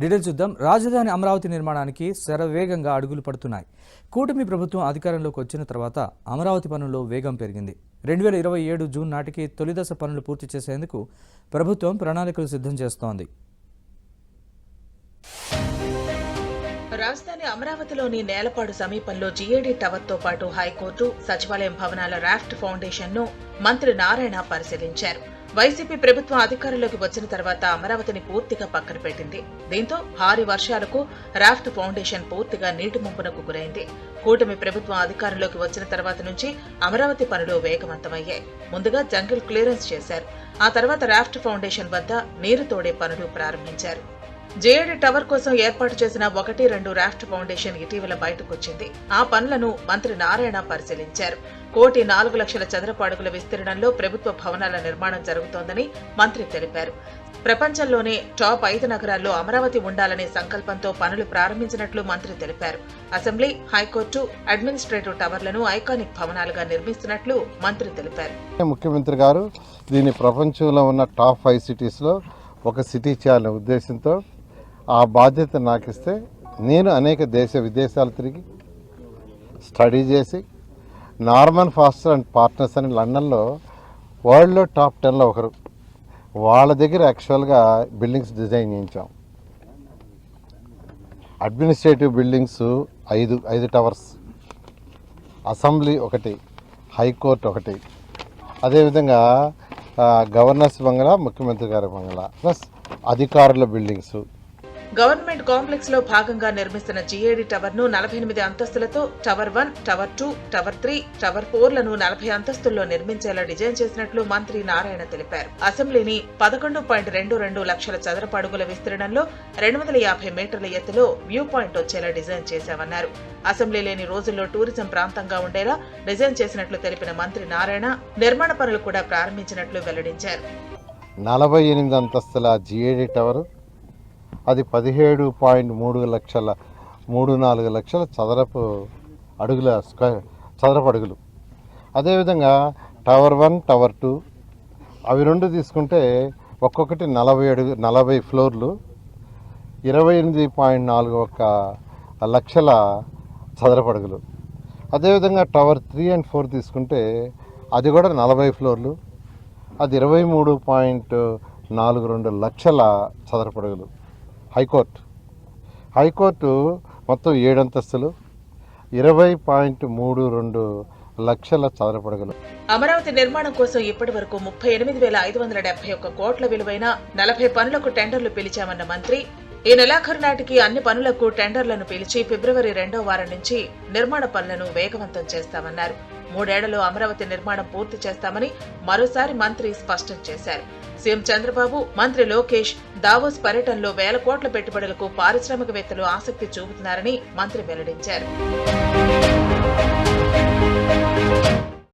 Details చూద్దాం. రాజధాని అమరావతి నిర్మాణానికి శరవేగంగా అడుగులు పడుతున్నాయి. కూటమి ప్రభుత్వం అధికారంలోకి వచ్చిన తర్వాత అమరావతి పనుల్లో వేగం పెరిగింది. 2027 జూన్ నాటికి తొలిదశ పనులు పూర్తి చేసేందుకు ప్రభుత్వం ప్రణాళికలు సిద్ధం చేస్తోంది. రాజధాని అమరావతిలోని నేలపాడు సమీపంలో జీఏడీ టవర్తో పాటు హైకోర్టు, సచివాలయం భవనాల రాఫ్ట్ ఫౌండేషన్ ను మంత్రి నారాయణ పరిశీలించారు. వైసీపీ ప్రభుత్వం అధికారంలోకి వచ్చిన తర్వాత అమరావతిని పూర్తిగా పక్కన పెట్టింది. దీంతో భారీ వర్షాలకు రాఫ్ట్ ఫౌండేషన్ పూర్తిగా నీటి ముంపునకు గురైంది. కూటమి ప్రభుత్వం అధికారంలోకి వచ్చిన తర్వాత నుంచి అమరావతి పనులు వేగవంతమయ్యాయి. ముందుగా జంగిల్ క్లియరెన్స్ చేశారు. ఆ తర్వాత రాఫ్ట్ ఫౌండేషన్ వద్ద నీరు తోడే పనులు ప్రారంభించారు. జేఏడీ టవర్ కోసం ఏర్పాటు చేసిన 1-2 రాఫ్ట్ ఫౌండేషన్ ఇటీవల బయటకొచ్చింది. ఆ పనులను మంత్రి నారాయణ పరిశీలించారు. 1,04,00,000 చదరపు అడుగుల విస్తీర్ణంలో ప్రభుత్వ భవనాల నిర్మాణం జరుగుతోందని మంత్రి తెలిపారు. ప్రపంచంలోనే టాప్ 5 నగరాల్లో అమరావతి ఉండాలనే సంకల్పంతో పనులు ప్రారంభించినట్లు మంత్రి తెలిపారు. అసెంబ్లీ, హైకోర్టు, అడ్మినిస్ట్రేటివ్ టవర్లను ఐకానిక్ భవనాలుగా నిర్మిస్తున్నట్లు మంత్రి తెలిపారు. ముఖ్యమంత్రి గారు దీని ప్రపంచంలో ఉన్న టాప్ 5 సిటీస్లో ఒక సిటీ చేయాలనే ఉద్దేశంతో ఆ బాధ్యత నాకు ఇస్తే నేను అనేక విదేశాలు తిరిగి స్టడీ చేసి నార్మన్ ఫాస్టర్ అండ్ పార్ట్నర్స్ అని లండన్లో వరల్డ్లో టాప్ 10లో ఒకరు, వాళ్ళ దగ్గర యాక్చువల్గా బిల్డింగ్స్ డిజైన్ చేయించాం. Administrative buildings 5 towers, assembly 1, high court 1, అదేవిధంగా గవర్నర్స్ బంగ్లా, ముఖ్యమంత్రి గారి బంగ్లా, ప్లస్ అధికారుల బిల్డింగ్స్. గవర్నమెంట్ కాంప్లెక్స్ లో భాగంగా నిర్మిస్తున్న జీఏడీ టవర్ ను 48 అంతస్తులతో టవర్ 1, టవర్ 2, టవర్ 3, టవర్ 4లను 40 అంతస్తుల్లో నిర్మించేలా డిజైన్ చేసినట్లు మంత్రి నారాయణ తెలిపారు. అసెంబ్లీని 11.22 లక్షల చదరపు అడుగుల విస్తీర్ణంలో 250 మీటర్ల ఎత్తులో వ్యూ పాయింట్ వచ్చేలా డిజైన్ చేశామన్నారు. అసెంబ్లీ లేని రోజుల్లో టూరిజం ప్రాంతంగా ఉండేలా డిజైన్ చేసినట్లు తెలిపిన మంత్రి నారాయణ నిర్మాణ పనులు కూడా ప్రారంభించినట్లు వెల్లడించారు. 48 అంతస్తుల జీఏడీ టవర్, అది 17.34 లక్షల చదరపు అడుగులు. అదేవిధంగా టవర్ 1, టవర్ 2 అవి 2 తీసుకుంటే ఒక్కొక్కటి 40 ఫ్లోర్లు, 28.41 లక్షల చదరపు అడుగులు. అదేవిధంగా టవర్ 3 and 4 తీసుకుంటే అది కూడా 40 ఫ్లోర్లు, అది 23.42 లక్షల చదరపు అడుగులు. హైకోర్టు మొత్తం 7 అంతస్తులు, 20.32 లక్షల చదరపు అడుగులు. అమరావతి నిర్మాణం కోసం ఇప్పటి వరకు 38,571 కోట్ల విలువైన 40 పనులకు టెండర్లు పిలిచామన్న మంత్రి, ఈ నెలాఖరు నాటికి అన్ని పనులకు టెండర్లను పిలిచి ఫిబ్రవరి 2వ వారం నుంచి నిర్మాణ పనులను వేగవంతం చేస్తామన్నారు. 3 ఏళ్లలో అమరావతి నిర్మాణం పూర్తి చేస్తామని మరోసారి మంత్రి స్పష్టం చేశారు. సీఎం చంద్రబాబు, మంత్రి లోకేష్ దావోస్ పర్యటనలో 1,000 కోట్ల పెట్టుబడులకు పారిశ్రామికవేత్తలు ఆసక్తి చూపుతున్నారని మంత్రి వెల్లడించారు.